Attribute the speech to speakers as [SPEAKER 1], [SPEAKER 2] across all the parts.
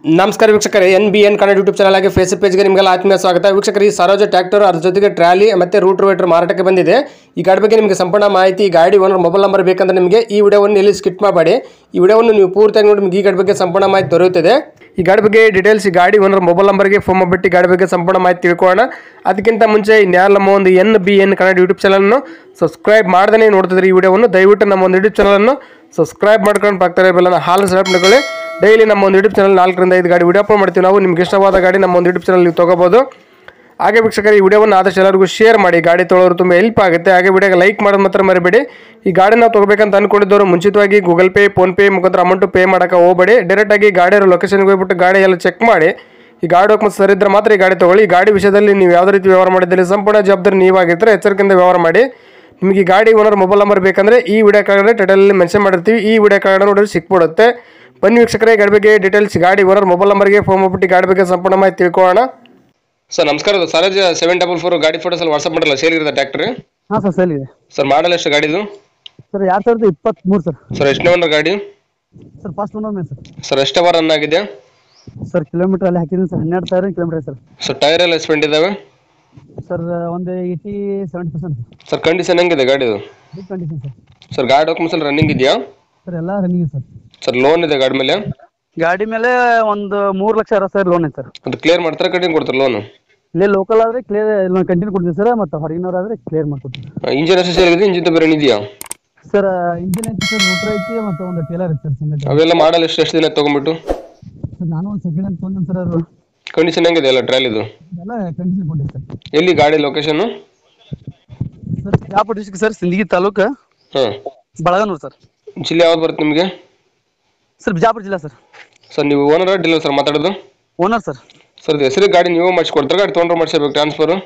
[SPEAKER 1] ನಮಸ್ಕಾರ ವೀಕ್ಷಕರೇ, NBN Kannada YouTube channel ಆಗಿ ಫೇಸ್ಬುಕ್ ಪೇಜ್ಗೆ ನಿಮಗೆಲ್ಲ ಆತ್ಮೀಯ ಸ್ವಾಗತ. ವೀಕ್ಷಕರು, ಈ ಸರೋಜ ಟ್ರ್ಯಾಕ್ಟರ್ ಅದ್ರ ಜೊತೆಗೆ ಟ್ರಾಲಿ ಮತ್ತು ರೂಟೋವೇಟರ್ ಮಾರಾಟಕ್ಕೆ ಬಂದಿದೆ. ಈ ಗಾಡಿ ಬಗ್ಗೆ ನಿಮಗೆ ಸಂಪೂರ್ಣ ಮಾಹಿತಿ, ಈ ಗಾಡಿ ಓನರ್ ಮೊಬೈಲ್ ನಂಬರ್ ಬೇಕಂದ್ರೆ ನಿಮಗೆ ಈ ವಿಡಿಯೋವನ್ನು ಇಲ್ಲಿ ಸ್ಕಿಪ್ ಮಾಡಬೇಡಿ. ಈ ವಿಡಿಯೋವನ್ನು ನೀವು ಪೂರ್ತಿಯಾಗಿ ನೋಡಿ ನಿಮಗೆ ಈ ಗಾಡಿ ಬಗ್ಗೆ ಸಂಪೂರ್ಣ ಮಾಹಿತಿ ದೊರೆಯುತ್ತದೆ. ಈ ಗಾಡಿ ಬಗ್ಗೆ ಡೀಟೇಲ್ಸ್, ಈ ಗಾಡಿ ಓನರ್ ಮೊಬೈಲ್ ನಂಬರ್ಗೆ ಫೋನ್ ಮಾಡಿಬಿಟ್ಟು ಗಾಡಿ ಬಗ್ಗೆ ಸಂಪೂರ್ಣ ಮಾಹಿತಿ ತಿಳ್ಕೊಳ್ಳೋಣ. ಅದಕ್ಕಿಂತ ಮುಂಚೆ ಇನ್ಯಾರು ನಮ್ಮ ಒಂದು NBN ಕನ್ನಡ ಯೂಟ್ಯೂಬ್ ಚಾನಲನ್ನು ಸಬ್ಸ್ಕ್ರೈಬ್ ಮಾಡ್ದೇ ನೋಡ್ತಿದ್ರೆ ಈ ವಿಡಿಯೋವನ್ನು ದಯವಿಟ್ಟು ನಮ್ಮ ಒಂದು ಯೂಟ್ಯೂಬ್ ಚಾನಲನ್ನು ಸಬ್ಸ್ಕ್ರೈಬ್ ಮಾಡ್ಕೊಂಡು ಪಕ್ಕದ ಬೆಲ್ಲನ್ನು ಹಾಲು ಸೆಲೆಕ್ಟ್ ಮಾಡ್ಕೊಳ್ಳಿ. ಡೈಲಿ ನಮ್ಮ ಒಂದು ಯೂಟ್ಯೂಬ್ ಚಾನಲ್ 4 ರಿಂದ 5 ಗಾಡಿ ವಿಡಿಯೋ ಅಪ್ಲೋಡ್ ಮಾಡ್ತೀವಿ. ನಾವು ನಿಮ್ಗೆ ಇಷ್ಟವಾದ ಗಾಡಿ ನಮ್ಮ ಒಂದು ಯೂಟ್ಯೂಬ್ ಚಾನಲ್ ನೀವು ತೊಗೋಬೋದು. ಹಾಗೆ ವೀಕ್ಷಕರು, ಈ ವಿಡಿಯೋವನ್ನು ಆದಷ್ಟು ಎಲ್ಲರಿಗೂ ಶೇರ್ ಮಾಡಿ, ಗಾಡಿ ತೊಗೊಳ್ಳೋರು ತುಂಬ ಹೆಲ್ಪ್ ಆಗುತ್ತೆ. ಹಾಗೆ ವಿಡಿಯೋಗೆ ಲೈಕ್ ಮಾಡೋದು ಮಾತ್ರ ಮರಿಬೇಡಿ. ಈ ಗಾಡಿ ನಾವು ತೊಗೋಬೇಕಂತ ಅಂದ್ಕೊಂಡಿದ್ದವರು ಮುಂಚಿತವಾಗಿ ಗೂಗಲ್ ಪೇ, ಫೋನ್ಪೇ ಮುಖಾಂತರ ಅಮೌಂಟ್ ಪೇ ಮಾಡೋಕೆ ಹೋಗಬೇಡಿ. ಡೈರೆಕ್ಟಾಗಿ ಗಾಡಿಯವರು ಲೊಕೇಶನ್ಗೆ ಹೋಗ್ಬಿಟ್ಟು ಗಾಡಿ ಎಲ್ಲ ಚೆಕ್ ಮಾಡಿ, ಈ ಗಾಡಿ ಡಾಕ್ಯುಮೆಂಟ್ಸ್ ಸರಿ ಇದ್ದರೆ ಮಾತ್ರ ಈ ಗಾಡಿ ತೊಗೊಳ್ಳಿ. ಈ ಗಾಡಿ ವಿಷಯದಲ್ಲಿ ನೀವು ಯಾವುದೇ ರೀತಿ ವ್ಯವಹಾರ ಮಾಡಿದಲ್ಲಿ ಸಂಪೂರ್ಣ ಜವಾಬ್ದಾರಿ ನೀವಾಗಿರ್ತಾರೆ. ಎಚ್ಚರಿಕೆಯಿಂದ ವ್ಯವಹಾರ ಮಾಡಿ. ನಿಮಗೆ ಈ ಗಾಡಿ ಓನರ್ ಮೊಬೈಲ್ ನಂಬರ್ ಬೇಕಂದರೆ ಈ ವಿಡಿಯೋ ಕಾರ್ಡ್ ಟೈಟಲಲ್ಲಿ ಮೆನ್ಷನ್ ಮಾಡಿರ್ತೀವಿ. ಈ ವಿಡಿಯೋ ಕಾರ್ಡ್ ನೋಡಿದ್ರೆ ಸಿಕ್ಬಿಡುತ್ತೆ. ಬನ್ನಿ ವೀಕ್ಷಕರೇ, ಗಾಡಿ ಬಗ್ಗೆ ಡೀಟೇಲ್ಸ್, ಗಾಡಿ ಓನರ್ ಮೊಬೈಲ್ ನಂಬರ್ಗೆ ಫೋನ್ ಮಾಡಿಬಿಟ್ಟು ಗಾಡಿ ಬಗ್ಗೆ ಸಂಪೂರ್ಣ ಮಾಹಿತಿ ತಿಳ್ಕೊಳ್ಳೋಣ. ಸರ್ ನಮಸ್ಕಾರ, ಸರೋಜ 744 ಗಾಡಿ ಫೋಟೋಸ್ ಅಲ್ಲಿ ವಾಟ್ಸ್ಆಪ್ ಮಾಡಲ್ಲ, ಸೇಲ್ ಇರುತ್ತೆ ಟ್ರ್ಯಾಕ್ಟರ್?
[SPEAKER 2] ಹಾಂ ಸರ್, ಸೇಲ್ ಇದೆ
[SPEAKER 1] ಸರ್. ಮಾಡಲ್ ಎಷ್ಟು ಗಾಡಿದು?
[SPEAKER 2] Sir 2023 sir.
[SPEAKER 1] ಸರ್ ಎಷ್ಟನೇ ಓನರ್ ಗಾಡಿ?
[SPEAKER 2] Sir first owner sir.
[SPEAKER 1] Sir ಎಷ್ಟು ಅವರ್ ರನ್ ಆಗಿದೆ?
[SPEAKER 2] ಸರ್ ಕಿಲೋಮೀಟರ್ ಅಲ್ಲಿ ಹಾಕಿದ್ದೀನಿ sir, 12,000 kilometre sir.
[SPEAKER 1] Sir tyre ಎಲ್ಲ ಸ್ಪೆಂಡ್ ಇದಾವೆ?
[SPEAKER 2] ಸರ್ ಒಂದು 80-70%.
[SPEAKER 1] ಸರ್ ಕಂಡೀಷನ್ ಹೆಂಗಿದೆ ಗಾಡಿದು?
[SPEAKER 2] Good condition sir.
[SPEAKER 1] ಸರ್ ಗಾಡಿ ಡಾಕ್ಯುಮೆಂಟ್ಸ್ ಎಲ್ಲ ರನ್ನಿಂಗ್ ಇದೆಯಾ?
[SPEAKER 2] ಸರ್ ಎಲ್ಲ ರನ್ನಿಂಗ್ ಸರ್.
[SPEAKER 1] ಸರ್ ಲೋನ್ ಇದೆ ಗಾಡಿ ಮೇಲೆ?
[SPEAKER 2] ಗಾಡಿ ಮೇಲೆ ಒಂದು 3,60,000 ಲೋನ್ ಐತೆ ಸರ್.
[SPEAKER 1] ಅದು ಕ್ಲಿಯರ್ ಮಾಡ್ತಾರೆ, ಕಟಿಂಗ್ ಕೊಡ್ತಾರೆ ಲೋನು?
[SPEAKER 2] ಇಲ್ಲೇ ಲೋಕಲ್ ಆದರೆ ಕ್ಲಿಯರ್ ಕಂಟಿನ್ಯೂ ಕೊಡ್ತೀವಿ ಸರ್, ಮತ್ತು ಹೊರಗಿನವ್ರು ಆದರೆ ಕ್ಲಿಯರ್ ಮಾಡ್ಕೊಡ್ತೀವಿ.
[SPEAKER 1] ಇಂಜಿನ್ ಎಷ್ಟು ಸೇಲ್ ಇದೆ? ಇಂಜಿನ್ ಬೇರೆ ಇದೆಯಾ?
[SPEAKER 2] ಸರ್ ಇಂಜಿನ್ ಐತಿ ಸರ್, ಮೋಟ್ರ್ ಐತಿ, ಮತ್ತು ಒಂದು ಟೇಲರ್ ಐತೆ ಸರ್ ಸಿಂಗಲ್.
[SPEAKER 1] ಅವೆಲ್ಲ ಮಾಡಲ್ ಎಷ್ಟು ದಿನ ತೊಗೊಂಡ್ಬಿಟ್ಟು?
[SPEAKER 2] ಸರ್ ನಾನು ಒಂದು ಸೆಕೆಂಡ್ ಹ್ಯಾಂಡ್ ತೊಗೊಂಡಿನಿ ಸರ್. ಅದು
[SPEAKER 1] ಕಂಡೀಷನ್ ಹೆಂಗಿದೆ ಎಲ್ಲ ಟ್ರಾಲಿದು?
[SPEAKER 2] ಎಲ್ಲ ಕಂಡೀಷನ್ ಕೊಟ್ಟಿದೆ ಸರ್.
[SPEAKER 1] ಎಲ್ಲಿ ಗಾಡಿ location?
[SPEAKER 2] Sir Bijapur district sir, Sindagi taluk,
[SPEAKER 1] ಹಾಂ,
[SPEAKER 2] ಬಳಗನೂರು ಸರ್.
[SPEAKER 1] ಜಿಲ್ಲೆ ಯಾವ್ದು ಬರುತ್ತೆ ನಿಮಗೆ?
[SPEAKER 2] ಸರ್ ಬಿಜಾಪುರ ಜಿಲ್ಲಾ ಸರ್.
[SPEAKER 1] ಸರ್ ನೀವು ಓನರ್ ಡೀಲರ್ ಸರ್ ಮಾತಾಡೋದು?
[SPEAKER 2] Owner sir.
[SPEAKER 1] ಸರ್ ಹೆಸರು ಗಾಡಿ ನೀವು ಮಾಡಿಸ್ಕೊಡ್ತಾರೆ, ಗಾಡಿ ತೊಗೊಂಡ್ರೆ ಮಾಡಿಸ್ಬೇಕು ಟ್ರಾನ್ಸ್ಫರು?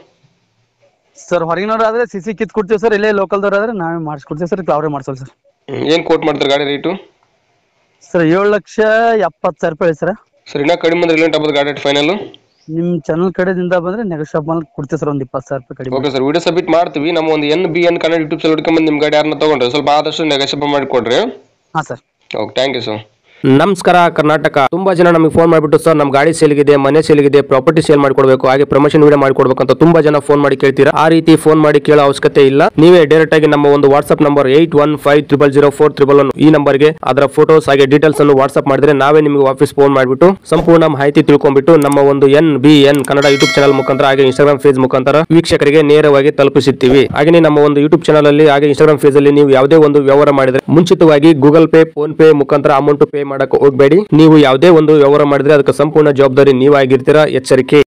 [SPEAKER 2] ಸರ್ ಹೊರಗಿನವ್ರು ಆದರೆ CC ಕಿತ್ ಕೊಡ್ತೀವಿ ಸರ್, ಇಲ್ಲೇ ಲೋಕಲ್ದವ್ರು ಆದರೆ ನಾವೇ ಮಾಡಿಸ್ಕೊಡ್ತೀವಿ ಸರ್, ಅವ್ರೇ ಮಾಡಿಸೋಲ್ಲ ಸರ್.
[SPEAKER 1] ಏನು ಕೋಟ್ ಮಾಡ್ತಾರೆ ಗಾಡಿ ರೇಟು?
[SPEAKER 2] ಸರ್ 7,70,000 ರೂಪಾಯಿ ಸರ್.
[SPEAKER 1] ಸರ್ ಇನ್ನೂ ಕಡಿಮೆ ಅಂದ್ರೆ ರಿಲೇಟ್ ಆಗ್ಬೋದು ಗಾಡಿ ಫೈನಲ್?
[SPEAKER 2] ನಿಮ್ಮ ಚಾನಲ್ ಕಡೆಯಿಂದ ಬಂದರೆ ನೆಗೋಷಿಯೇಟ್ ಮಾಡಿ ಕೊಡ್ತೀವಿ ಸರ್, ಒಂದು 20,000 ರೂಪಾಯಿ ಕಡಿಮೆ.
[SPEAKER 1] ಓಕೆ ಸರ್, ವಿಡಿಯೋ ಸಬ್ಮಿಟ್ ಮಾಡ್ತೀವಿ. ನಮ್ಮ ಒಂದು NBN ಕನ್ನಡ ಯೂಟ್ಯೂಬ್ ಚಾನಲ್ ಹುಡ್ಕೊಂಬಂದು ನಿಮ್ಮ ಗಾಡಿ ಯಾರನ್ನ ತೊಗೊಂಡ್ರೆ ಸ್ವಲ್ಪ ಆದಷ್ಟು ನೆಗೋಷಿಯೇಟ್ ಮಾಡಿಕೊಡ್ರಿ.
[SPEAKER 2] ಹಾಂ sir.
[SPEAKER 1] Okay, thank you sir.
[SPEAKER 3] ನಮಸ್ಕಾರ ಕರ್ನಾಟಕ. ತುಂಬಾ ಜನ ನಮಗೆ ಫೋನ್ ಮಾಡಿಬಿಟ್ಟು ಸರ್ ನಮ್ಮ ಗಾಡಿ ಸೇಲ್ಗಿದೆ, ಮನೆ ಸೇಲ್ಗಿದೆ, ಪ್ರಾಪರ್ಟಿ ಸೇಲ್ ಮಾಡ್ಕೊಡ್ಬೇಕು, ಹಾಗೆ ಪ್ರಮೋಷನ್ ವಿಡಿಯೋ ಮಾಡ್ಕೊಡ್ಬೇಕು ಅಂತ ತುಂಬಾ ಜನ ಫೋನ್ ಮಾಡಿ ಕೇಳ್ತೀರಾ. ಆ ರೀತಿ ಫೋನ್ ಮಾಡಿ ಕೇಳೋ ಅವಶ್ಯಕತೆ ಇಲ್ಲ. ನೀವೇ ಡೈರೆಕ್ಟ್ ಆಗಿ ನಮ್ಮ ಒಂದು ವಾಟ್ಸ್ಆಪ್ ನಂಬರ್ 81500411 ಈ ನಂಬರ್ಗೆ ಅದರ ಫೋಟೋಸ್ ಹಾಗೆ ಡೀಟೇಲ್ಸ್ ಅನ್ನು ವಾಟ್ಸ್ಆಪ್ ಮಾಡಿದ್ರೆ ನಾವೇ ನಿಮಗೆ ವಾಪಸ್ ಫೋನ್ ಮಾಡಿಬಿಟ್ಟು ಸಂಪೂರ್ಣ ಮಾಹಿತಿ ತಿಳ್ಕೊಂಡ್ಬಿಟ್ಟು ನಮ್ಮ ಒಂದು NBN ಕನ್ನಡ ಯೂಟ್ಯೂಬ್ ಚಾನಲ್ ಮುಖಾಂತರ ಹಾಗೆ ಇನ್ಸ್ಟಾಗ್ರಾಮ್ ಪೇಜ್ ಮುಖಾಂತರ ವೀಕ್ಷಕರಿಗೆ ನೇರವಾಗಿ ತಲುಪಿಸುತ್ತೀವಿ. ಹಾಗೆ ನಮ್ಮ ಒಂದು ಯೂಟ್ಯೂಬ್ ಚಾನಲ್ ಅಲ್ಲಿ ಹಾಗೆ ಇನ್ಸ್ಟಾಗ್ರಾಮ್ ಪೇಜ್ ಅಲ್ಲಿ ನೀವು ಯಾವುದೇ ಒಂದು ವ್ಯವಹಾರ ಮಾಡಿದ್ರೆ ಮುಂಚಿತವಾಗಿ ಗೂಗಲ್ ಪೇ, ಫೋನ್ ಪೇ ಮುಖಾಂತರ ಅಮೌಂಟ್ ಪೇ ಮಾಡಕ್ಕೆ ಹೋಗಬೇಡಿ. ನೀವು ಯಾವುದೇ ಒಂದು ವ್ಯವಹಾರ ಮಾಡಿದ್ರೆ ಅದಕ್ಕೆ ಸಂಪೂರ್ಣ ಜವಾಬ್ದಾರಿ ನೀವಾಗಿರ್ತೀರಾ. ಎಚ್ಚರಿಕೆ.